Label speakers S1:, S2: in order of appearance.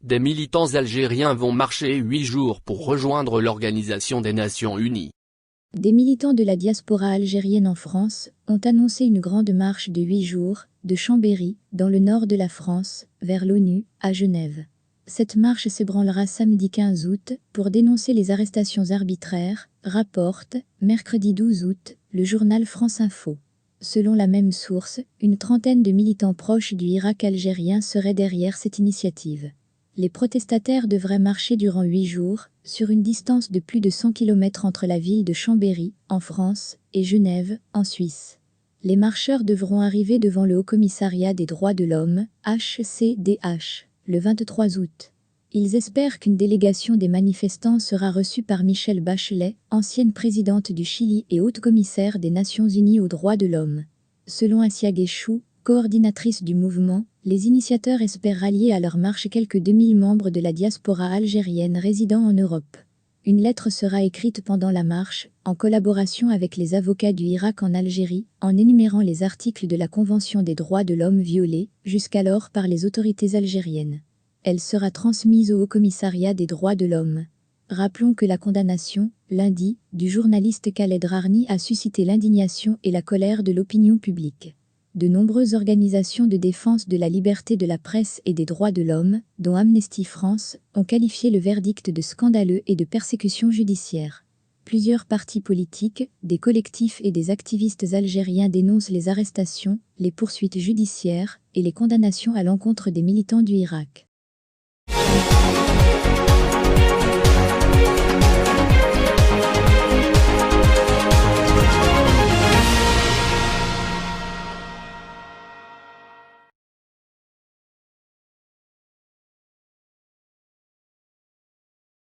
S1: Des militants algériens vont marcher 8 jours pour rejoindre l'Organisation des Nations Unies.
S2: Des militants de la diaspora algérienne en France ont annoncé une grande marche de 8 jours, de Chambéry, dans le nord de la France, vers l'ONU, à Genève. Cette marche s'ébranlera samedi 15 août pour dénoncer les arrestations arbitraires, rapporte, mercredi 12 août, le journal France Info. Selon la même source, une trentaine de militants proches du Hirak algérien seraient derrière cette initiative. Les protestataires devraient marcher durant 8 jours, sur une distance de plus de 100 km entre la ville de Chambéry, en France, et Genève, en Suisse. Les marcheurs devront arriver devant le Haut-Commissariat des droits de l'homme, HCDH, le 23 août. Ils espèrent qu'une délégation des manifestants sera reçue par Michelle Bachelet, ancienne présidente du Chili et haute-commissaire des Nations Unies aux droits de l'homme. Selon Assia Guéchou, coordinatrice du mouvement, les initiateurs espèrent rallier à leur marche quelques 2000 membres de la diaspora algérienne résidant en Europe. Une lettre sera écrite pendant la marche, en collaboration avec les avocats du Hirak en Algérie, en énumérant les articles de la Convention des droits de l'homme violés, jusqu'alors par les autorités algériennes. Elle sera transmise au Haut-Commissariat des droits de l'homme. Rappelons que la condamnation, lundi, du journaliste Khaled Rarni a suscité l'indignation et la colère de l'opinion publique. De nombreuses organisations de défense de la liberté de la presse et des droits de l'homme, dont Amnesty France, ont qualifié le verdict de scandaleux et de persécution judiciaire. Plusieurs partis politiques, des collectifs et des activistes algériens dénoncent les arrestations, les poursuites judiciaires et les condamnations à l'encontre des militants du Hirak.